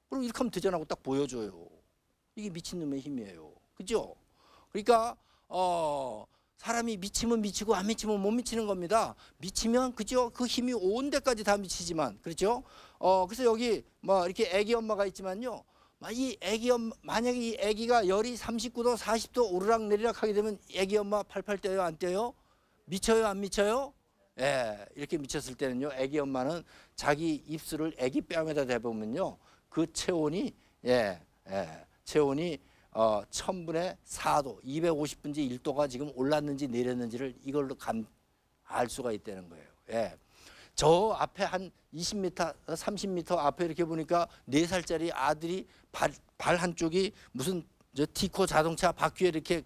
Speaker 3: 그리고 이렇게 하면 되잖아 하고 딱 보여줘요. 이게 미친놈의 힘이에요. 그죠? 그러니까 사람이 미치면 미치고 안 미치면 못 미치는 겁니다. 미치면 그죠? 그 힘이 온 데까지 다 미치지만 그렇죠? 그래서 여기 뭐 이렇게 아기 엄마가 있지만요. 이 아기 엄마 만약에 이 아기가 열이 39도 40도 오르락 내리락 하게 되면 아기 엄마 팔팔 뛰어요 안 뛰어요? 미쳐요 안 미쳐요? 이렇게 미쳤을 때는요. 아기 엄마는 자기 입술을 아기 뺨에다 대보면요. 그 체온이 체온이 1000분의 4도 250분지 1도가 지금 올랐는지 내렸는지를 이걸로 알 수가 있다는 거예요. 저 앞에 한 20m 30m 앞에 이렇게 보니까 4살짜리 아들이 발 한쪽이 무슨 티코 자동차 바퀴에 이렇게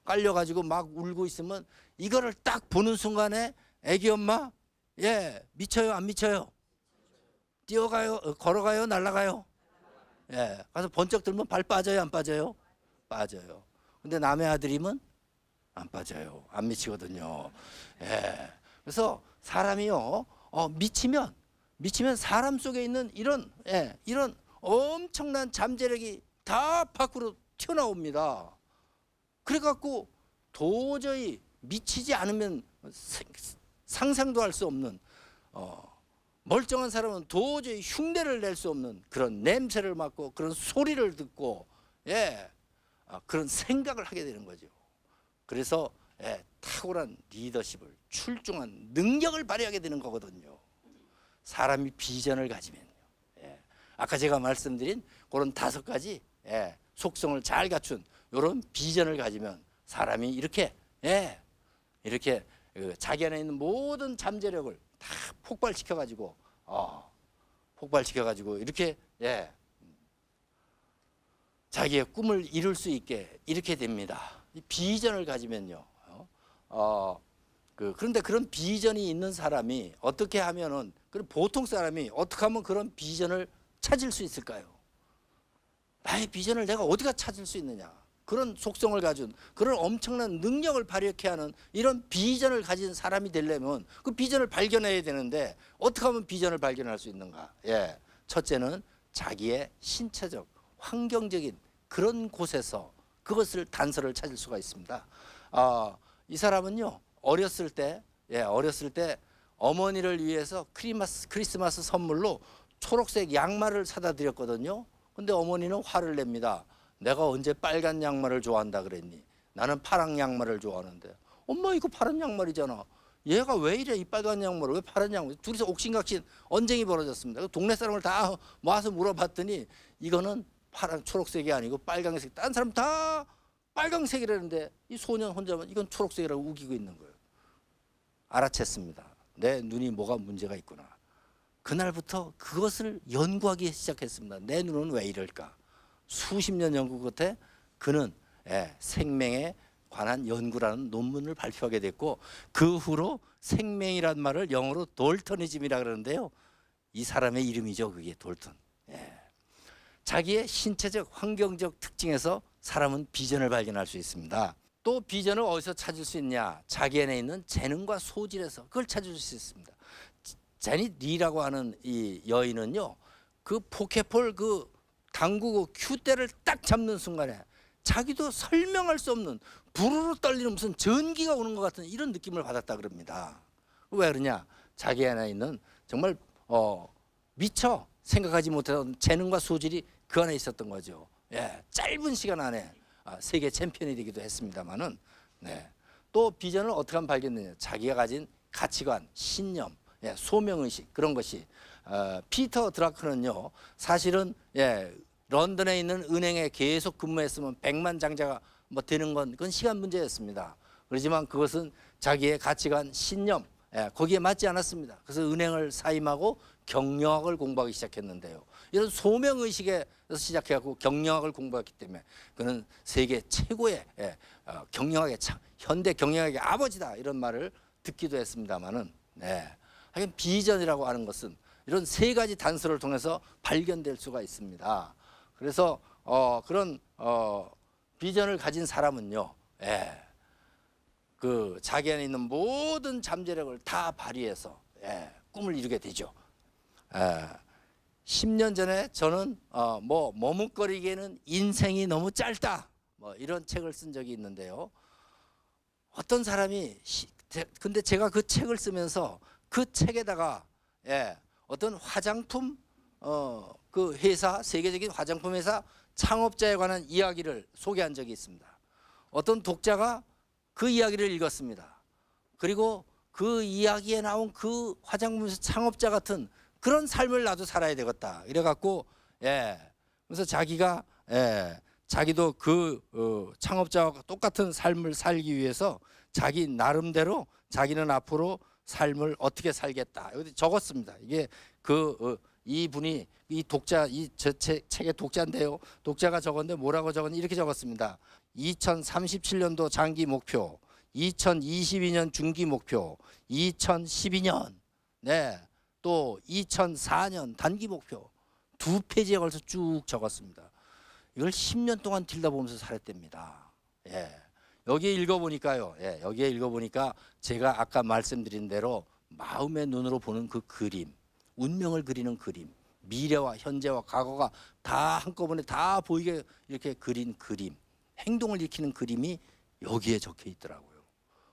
Speaker 3: 깔려 가지고 막 울고 있으면 이거를 딱 보는 순간에 애기 엄마 미쳐요 안 미쳐요? 뛰어가요 걸어가요 날아가요? 가서 번쩍 들면 발 빠져요 안 빠져요? 빠져요. 근데 남의 아들이면 안 빠져요. 안 미치거든요. 그래서 사람이요 미치면 사람 속에 있는 이런 엄청난 잠재력이 다 밖으로 튀어나옵니다. 그래갖고 도저히 미치지 않으면 상상도 할 수 없는 멀쩡한 사람은 도저히 흉내를 낼 수 없는 그런 냄새를 맡고 그런 소리를 듣고 그런 생각을 하게 되는 거죠. 그래서 탁월한 리더십을 출중한 능력을 발휘하게 되는 거거든요. 사람이 비전을 가지면요. 아까 제가 말씀드린 그런 5가지 속성을 잘 갖춘 이런 비전을 가지면 사람이 이렇게 자기 안에 있는 모든 잠재력을 다 폭발시켜가지고 이렇게 자기의 꿈을 이룰 수 있게 이렇게 됩니다. 이 비전을 가지면요. 그런데 그런 비전이 있는 사람이 어떻게 하면은 보통 사람이 어떻게 하면 그런 비전을 찾을 수 있을까요? 나의 비전을 내가 어디가 찾을 수 있느냐? 그런 속성을 가진 그런 엄청난 능력을 발휘케 하는 이런 비전을 가진 사람이 되려면 그 비전을 발견해야 되는데 어떻게 하면 비전을 발견할 수 있는가? 첫째는 자기의 신체적, 환경적인 그런 곳에서 그것을 단서를 찾을 수가 있습니다. 이 사람은요 어렸을 때 어머니를 위해서 크리스마스 선물로 초록색 양말을 사다 드렸거든요. 근데 어머니는 화를 냅니다. 내가 언제 빨간 양말을 좋아한다 그랬니? 나는 파란 양말을 좋아하는데. 엄마 이거 파란 양말이잖아. 얘가 왜 이래 이 빨간 양말 왜 파란 양말? 둘이서 옥신각신 언쟁이 벌어졌습니다. 동네 사람을 다 모아서 물어봤더니 이거는 파란 초록색이 아니고 빨강색. 다른 사람 다 빨강색이라는데 이 소년 혼자만 이건 초록색이라고 우기고 있는 거예요. 알아챘습니다. 내 눈이 뭐가 문제가 있구나. 그날부터 그것을 연구하기 시작했습니다. 내 눈은 왜 이럴까? 수십 년 연구 끝에 그는 생명에 관한 연구라는 논문을 발표하게 됐고 그 후로 생명이란 말을 영어로 돌터니즘이라 그러는데요. 이 사람의 이름이죠. 그게 돌턴. 자기의 신체적 환경적 특징에서 사람은 비전을 발견할 수 있습니다. 또 비전을 어디서 찾을 수 있냐? 자기 안에 있는 재능과 소질에서 그걸 찾을 수 있습니다. 제니 리라고 하는 이 여인은요, 그 포켓볼 그 당구고 큐대를 딱 잡는 순간에 자기도 설명할 수 없는 부르르 떨리는 무슨 전기가 오는 것 같은 이런 느낌을 받았다 그럽니다. 왜 그러냐? 자기 안에 있는 정말 미처 생각하지 못했던 재능과 소질이 그 안에 있었던 거죠. 짧은 시간 안에 세계 챔피언이 되기도 했습니다만은, 또 비전을 어떻게 하면 발견되냐? 자기가 가진 가치관, 신념, 소명의식 그런 것이 피터 드라크는요, 사실은 런던에 있는 은행에 계속 근무했으면 100만 장자가 뭐 되는 건 그건 시간 문제였습니다. 그렇지만 그것은 자기의 가치관, 신념 거기에 맞지 않았습니다. 그래서 은행을 사임하고 경영학을 공부하기 시작했는데요. 이런 소명의식에서 시작해갖고 경영학을 공부했기 때문에 그는 세계 최고의 경영학의 현대 경영학의 아버지다 이런 말을 듣기도 했습니다만은, 하여간 비전이라고 하는 것은 이런 세 가지 단서를 통해서 발견될 수가 있습니다. 그래서 그런 비전을 가진 사람은요, 그 자기 안에 있는 모든 잠재력을 다 발휘해서 꿈을 이루게 되죠. 10년 전에 저는 머뭇거리기에는 인생이 너무 짧다 뭐 이런 책을 쓴 적이 있는데요. 어떤 사람이 근데 제가 그 책을 쓰면서 그 책에다가 어떤 화장품 그 회사, 세계적인 화장품 회사 창업자에 관한 이야기를 소개한 적이 있습니다. 어떤 독자가 그 이야기를 읽었습니다. 그리고 그 이야기에 나온 그 화장품 회사 창업자 같은 그런 삶을 나도 살아야 되겠다 이래갖고, 그래서 자기가 자기도 그 창업자와 똑같은 삶을 살기 위해서 자기 나름대로 자기는 앞으로 삶을 어떻게 살겠다 여기 적었습니다. 이게 이분이 이 독자 저 책의 독자인데요. 독자가 적었는데 뭐라고 적었는지 이렇게 적었습니다. 2037년도 장기 목표, 2022년 중기 목표, 2012년 또 2004년 단기 목표 2페이지에 걸쳐 쭉 적었습니다. 이걸 10년 동안 들여다보면서 살았답니다. 여기에 읽어보니까요. 여기에 읽어보니까 제가 아까 말씀드린 대로 마음의 눈으로 보는 그 그림, 운명을 그리는 그림, 미래와 현재와 과거가 다 한꺼번에 다 보이게 이렇게 그린 그림, 행동을 일으키는 그림이 여기에 적혀 있더라고요.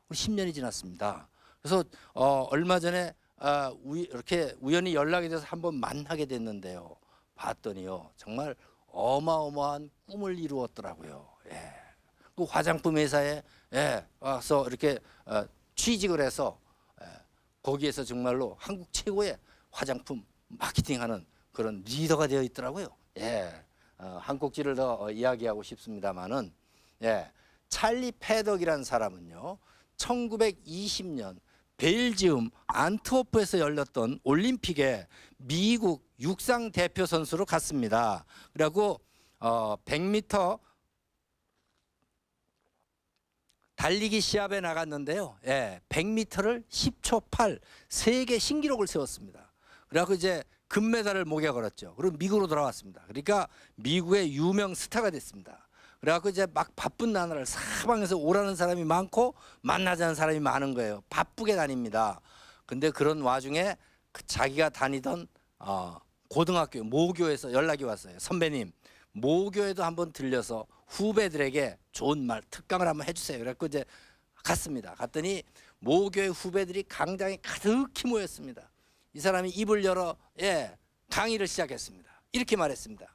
Speaker 3: 10년이 지났습니다. 그래서 얼마 전에 이렇게 우연히 연락이 돼서 한번 만나게 됐는데요. 봤더니요, 정말 어마어마한 꿈을 이루었더라고요. 그 화장품 회사에 와서 이렇게 취직을 해서 거기에서 정말로 한국 최고의 화장품 마케팅하는 그런 리더가 되어 있더라고요. 한 꼭지를 더 이야기하고 싶습니다만은, 찰리 패덕이라는 사람은요, 1920년 벨지움 안트워프에서 열렸던 올림픽에 미국 육상 대표 선수로 갔습니다. 그리고 100m 달리기 시합에 나갔는데요. 100m를 10초 8 세계 신기록을 세웠습니다. 그래갖고 이제 금메달을 목에 걸었죠. 그리고 미국으로 돌아왔습니다. 그러니까 미국의 유명 스타가 됐습니다. 그래갖고 이제 막 바쁜 나날을 사방에서 오라는 사람이 많고 만나자는 사람이 많은 거예요. 바쁘게 다닙니다. 근데 그런 와중에 자기가 다니던 고등학교 모교에서 연락이 왔어요. 선배님, 모교에도 한번 들려서 후배들에게 좋은 말 특강을 한번 해주세요. 그래갖고 이제 갔습니다. 갔더니 모교의 후배들이 강당에 가득히 모였습니다. 이 사람이 입을 열어 강의를 시작했습니다. 이렇게 말했습니다.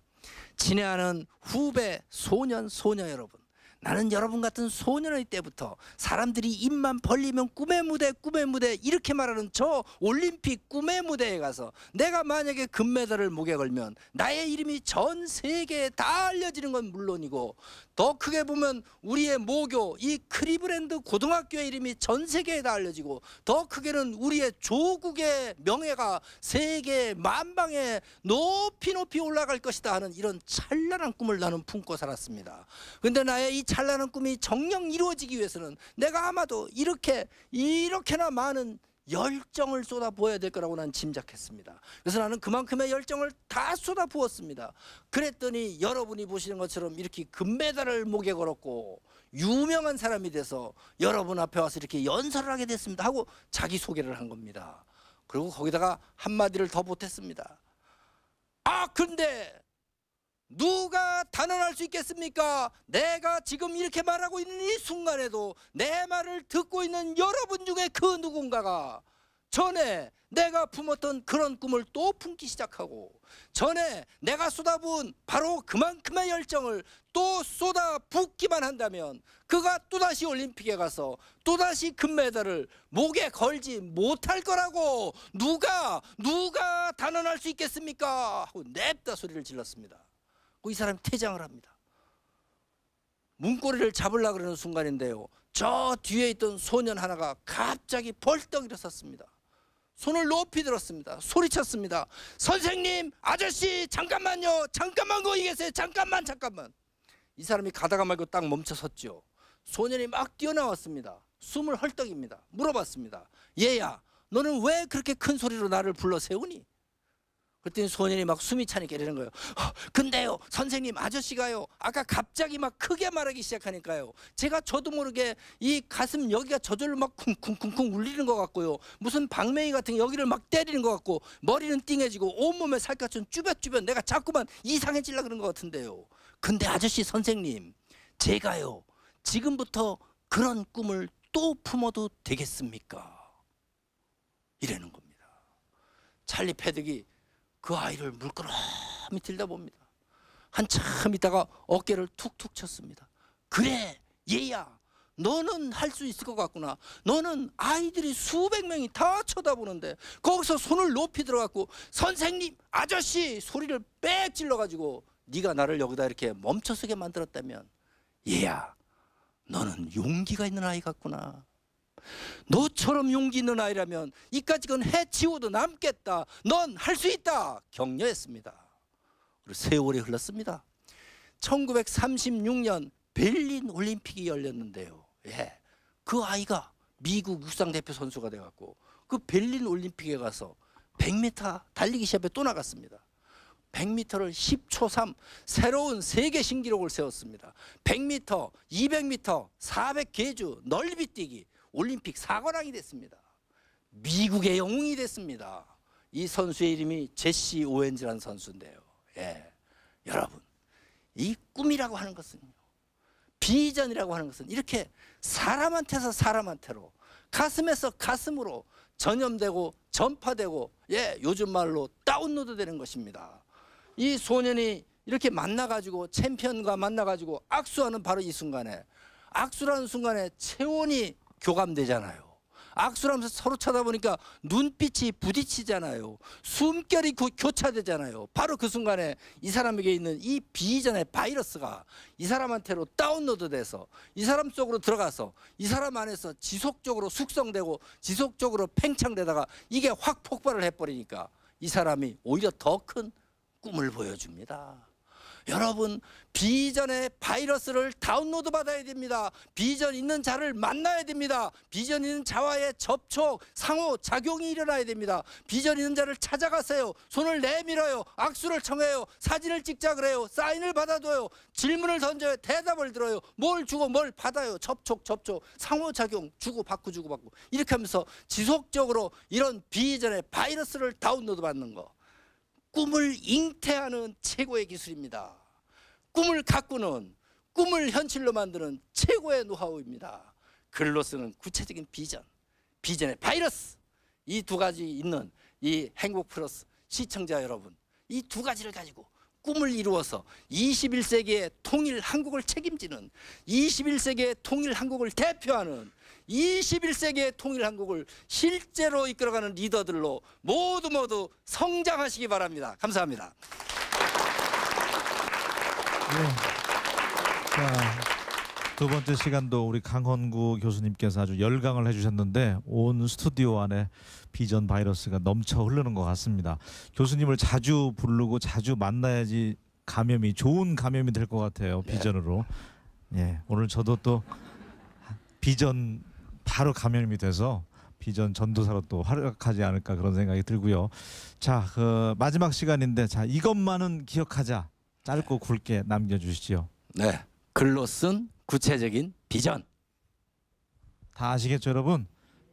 Speaker 3: 친애하는 후배 소년 소녀 여러분, 나는 여러분 같은 소년의 때부터 사람들이 입만 벌리면 꿈의 무대 이렇게 말하는 저 올림픽 꿈의 무대에 가서 내가 만약에 금메달을 목에 걸면 나의 이름이 전 세계에 다 알려지는 건 물론이고, 더 크게 보면 우리의 모교 이 크리브랜드 고등학교의 이름이 전 세계에 다 알려지고, 더 크게는 우리의 조국의 명예가 세계 만방에 높이 올라갈 것이다 하는 이런 찬란한 꿈을 나는 품고 살았습니다. 근데 나의 이 찬란한 꿈이 정녕 이루어지기 위해서는 내가 아마도 이렇게나 많은 열정을 쏟아부어야 될 거라고 난 짐작했습니다. 그래서 나는 그만큼의 열정을 다 쏟아부었습니다. 그랬더니 여러분이 보시는 것처럼 이렇게 금메달을 목에 걸었고 유명한 사람이 돼서 여러분 앞에 와서 이렇게 연설을 하게 됐습니다 하고 자기소개를 한 겁니다. 그리고 거기다가 한마디를 더 보탰습니다. 근데 누가 단언할 수 있겠습니까? 내가 지금 이렇게 말하고 있는 이 순간에도 내 말을 듣고 있는 여러분 중에 그 누군가가 전에 내가 품었던 그런 꿈을 또 품기 시작하고, 전에 내가 쏟아부은 바로 그만큼의 열정을 또 쏟아붓기만 한다면 그가 또다시 올림픽에 가서 또다시 금메달을 목에 걸지 못할 거라고 누가 단언할 수 있겠습니까? 하고 냅다 소리를 질렀습니다. 이 사람이 퇴장을 합니다. 문고리를 잡으려고 그러는 순간인데요, 저 뒤에 있던 소년 하나가 갑자기 벌떡 일어섰습니다. 손을 높이 들었습니다. 소리쳤습니다. 선생님, 아저씨, 잠깐만요. 잠깐만 거기 계세요. 잠깐만. 이 사람이 가다가 말고 딱 멈춰섰죠. 소년이 막 뛰어나왔습니다. 숨을 헐떡입니다. 물어봤습니다. 얘야, 너는 왜 그렇게 큰 소리로 나를 불러 세우니? 그랬더니 소년이 막 숨이 차니까 이러는 거예요. 근데요, 선생님, 아저씨가요, 아까 갑자기 막 크게 말하기 시작하니까요, 제가 저도 모르게 이 가슴 여기가 저절로 막 쿵쿵쿵쿵 울리는 것 같고요, 무슨 방맹이 같은 여기를 막 때리는 것 같고, 머리는 띵해지고 온몸에 살갗은 쭈뼛쭈뼛 내가 자꾸만 이상해지려고 그런 것 같은데요. 근데 아저씨, 선생님, 제가요 지금부터 그런 꿈을 또 품어도 되겠습니까? 이러는 겁니다. 찰리 패드기 그 아이를 물끄러미 들여다봅니다. 한참 있다가 어깨를 툭툭 쳤습니다. 그래, 얘야, 너는 할 수 있을 것 같구나. 너는 아이들이 수백 명이 다 쳐다보는데 거기서 손을 높이 들어갖고 선생님, 아저씨 소리를 빽 질러가지고 네가 나를 여기다 이렇게 멈춰서게 만들었다면, 얘야, 너는 용기가 있는 아이 같구나. 너처럼 용기 있는 아이라면 이까지 건 해치워도 남겠다. 넌 할 수 있다. 격려했습니다. 그리고 세월이 흘렀습니다. 1936년 베를린 올림픽이 열렸는데요, 그 아이가 미국 육상대표 선수가 돼갖고 그 베를린 올림픽에 가서 100m 달리기 시합에 또 나갔습니다. 100m를 10초 3 새로운 세계 신기록을 세웠습니다. 100m, 200m, 400계주, 넓이뛰기 올림픽 4관왕이 됐습니다. 미국의 영웅이 됐습니다. 이 선수의 이름이 제시 오웬즈라는 선수인데요, 여러분, 이 꿈이라고 하는 것은요, 비전이라고 하는 것은 이렇게 사람한테서 사람한테로, 가슴에서 가슴으로 전염되고 전파되고, 요즘 말로 다운로드 되는 것입니다. 이 소년이 이렇게 만나가지고 챔피언과 만나가지고 악수하는 바로 이 순간에, 악수라는 순간에 체온이 교감되잖아요. 악수를 하면서 서로 쳐다보니까 눈빛이 부딪히잖아요. 숨결이 교차되잖아요. 바로 그 순간에 이 사람에게 있는 이 비전의 바이러스가 이 사람한테로 다운로드 돼서 이 사람 속으로 들어가서 이 사람 안에서 지속적으로 숙성되고 지속적으로 팽창되다가 이게 확 폭발을 해버리니까 이 사람이 오히려 더 큰 꿈을 보여줍니다. 여러분, 비전의 바이러스를 다운로드 받아야 됩니다. 비전 있는 자를 만나야 됩니다. 비전 있는 자와의 접촉, 상호작용이 일어나야 됩니다. 비전 있는 자를 찾아가세요. 손을 내밀어요. 악수를 청해요. 사진을 찍자 그래요. 사인을 받아둬요. 질문을 던져요. 대답을 들어요. 뭘 주고 뭘 받아요. 접촉, 상호작용, 주고받고 이렇게 하면서 지속적으로 이런 비전의 바이러스를 다운로드 받는 거, 꿈을 잉태하는 최고의 기술입니다. 꿈을 가꾸는, 꿈을 현실로 만드는 최고의 노하우입니다. 글로 쓰는 구체적인 비전, 비전의 바이러스, 이 두 가지 있는 이 행복 플러스 시청자 여러분, 이 두 가지를 가지고 꿈을 이루어서 21세기의 통일 한국을 책임지는 21세기의 통일 한국을 대표하는 21세기의 통일 한국을 실제로 이끌어가는 리더들로 모두 성장하시기 바랍니다. 감사합니다.
Speaker 2: 네. 자, 두 번째 시간도 우리 강헌구 교수님께서 아주 열강을 해주셨는데 온 스튜디오 안에 비전 바이러스가 넘쳐 흐르는 것 같습니다. 교수님을 자주 부르고 자주 만나야지 감염이 좋은 감염이 될 것 같아요. 비전으로. 예, 오늘 저도 또 비전 바로 감염이 돼서 비전 전도사로 또 활약하지 않을까 그런 생각이 들고요. 자, 마지막 시간인데 자 이것만은 기억하자. 짧고 굵게 남겨주시죠.
Speaker 3: 네, 글로 쓴 구체적인 비전.
Speaker 2: 다 아시겠죠, 여러분?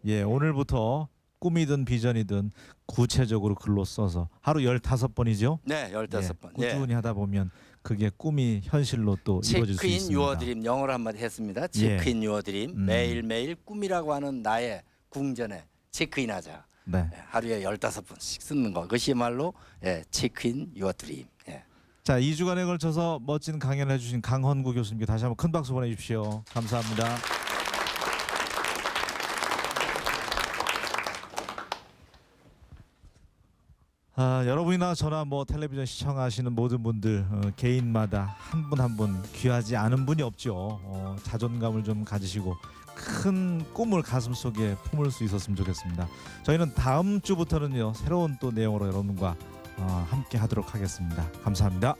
Speaker 2: 예, 오늘부터 꿈이든 비전이든 구체적으로 글로 써서 하루 15번이죠?
Speaker 3: 네, 15번.
Speaker 2: 예, 꾸준히 하다 보면 그게 꿈이 현실로 또 이루어질 수
Speaker 3: 체크인
Speaker 2: 있습니다.
Speaker 3: 유어 드림 영어로 한마디 했습니다. 체크인 유어 드림. 매일매일 꿈이라고 하는 나의 궁전에 체크인하자.
Speaker 2: 네.
Speaker 3: 하루에 15번씩 쓰는 거. 그것이야말로 체크인 유어 드림.
Speaker 2: 자, 2주간에 걸쳐서 멋진 강연을 해주신 강헌구 교수님께 다시 한번 큰 박수 보내주십시오. 감사합니다. 여러분이나 저나 뭐 텔레비전 시청하시는 모든 분들 개인마다 한 분 한 분 귀하지 않은 분이 없죠. 자존감을 좀 가지시고 큰 꿈을 가슴속에 품을 수 있었으면 좋겠습니다. 저희는 다음 주부터는요 새로운 또 내용으로 여러분과 함께 하도록 하겠습니다. 감사합니다.